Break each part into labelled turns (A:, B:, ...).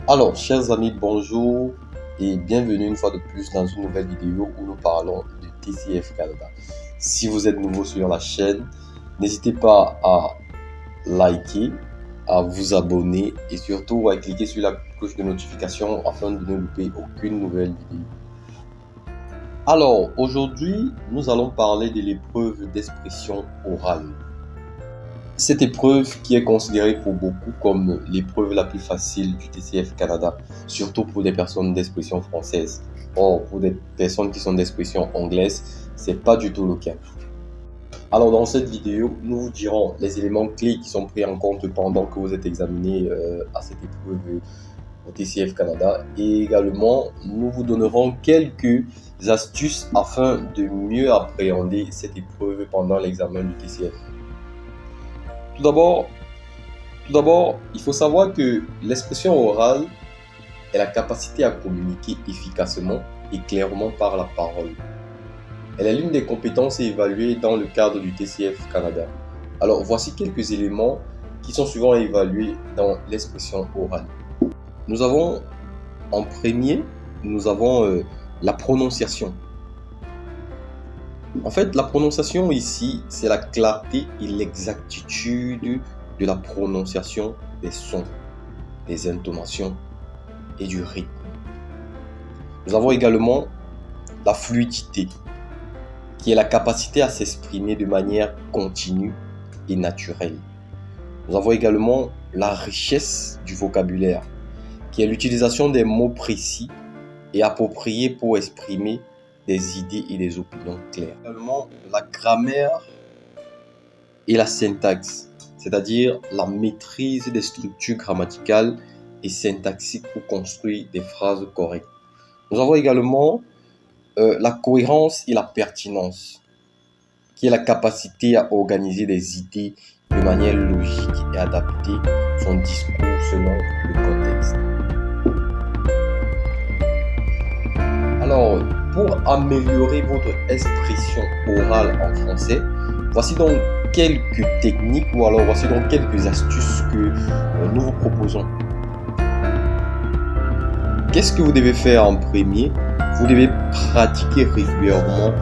A: Alors, chers amis, bonjour et bienvenue une fois de plus dans une nouvelle vidéo où nous parlons de TCF Canada. Si vous êtes nouveau sur la chaîne, n'hésitez pas à liker, à vous abonner et surtout à cliquer sur la cloche de notification afin de ne louper aucune nouvelle vidéo. Alors, aujourd'hui, nous allons parler de l'épreuve d'expression orale. Cette épreuve qui est considérée pour beaucoup comme l'épreuve la plus facile du TCF Canada, surtout pour des personnes d'expression française. Or, pour des personnes qui sont d'expression anglaise, c'est pas du tout le cas. Alors, dans cette vidéo, nous vous dirons les éléments clés qui sont pris en compte pendant que vous êtes examiné à cette épreuve au TCF Canada et également nous vous donnerons quelques astuces afin de mieux appréhender cette épreuve pendant l'examen du TCF. Tout d'abord, il faut savoir que l'expression orale est la capacité à communiquer efficacement et clairement par la parole. Elle est l'une des compétences évaluées dans le cadre du TCF Canada. Alors, voici quelques éléments qui sont souvent évalués dans l'expression orale. Nous avons en premier, la prononciation. En fait, la prononciation ici, c'est la clarté et l'exactitude de la prononciation des sons, des intonations et du rythme. Nous avons également la fluidité, qui est la capacité à s'exprimer de manière continue et naturelle. Nous avons également la richesse du vocabulaire, qui est l'utilisation des mots précis et appropriés pour exprimer des idées et des opinions claires. Également, la grammaire et la syntaxe, c'est-à-dire la maîtrise des structures grammaticales et syntaxiques pour construire des phrases correctes. Nous avons également la cohérence et la pertinence, qui est la capacité à organiser des idées de manière logique et adapter son discours selon le contexte. Alors, pour améliorer votre expression orale en français, voici donc quelques techniques ou alors voici donc quelques astuces que nous vous proposons. Qu'est-ce que vous devez faire en premier? Vous devez pratiquer régulièrement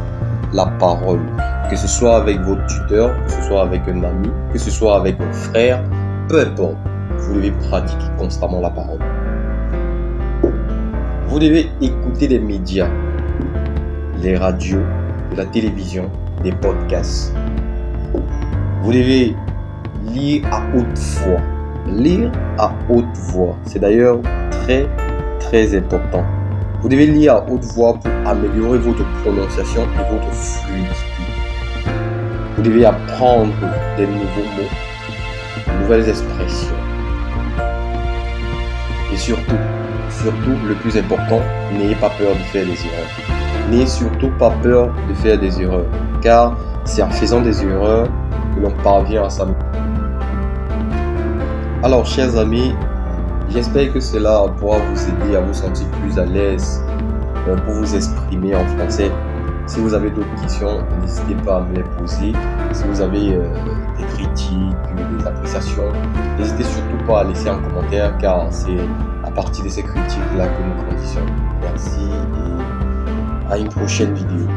A: la parole, que ce soit avec votre tuteur, que ce soit avec un ami, que ce soit avec un frère, peu importe. Vous devez pratiquer constamment la parole. Vous devez écouter les médias, les radios, la télévision, des podcasts. Vous devez lire à haute voix. Lire à haute voix, c'est d'ailleurs très important. Vous devez lire à haute voix pour améliorer votre prononciation et votre fluidité. Vous devez apprendre des nouveaux mots, de nouvelles expressions. Et surtout, le plus important, n'ayez pas peur de faire des erreurs. N'ayez surtout pas peur de faire des erreurs, car c'est en faisant des erreurs que l'on parvient à s'améliorer. Alors, chers amis, j'espère que cela pourra vous aider à vous sentir plus à l'aise pour vous exprimer en français. Si vous avez d'autres questions, n'hésitez pas à me les poser. Si vous avez des critiques, des appréciations, n'hésitez surtout pas à laisser un commentaire car c'est à partir de ces critiques-là que nous grandissons. Merci et à une prochaine vidéo.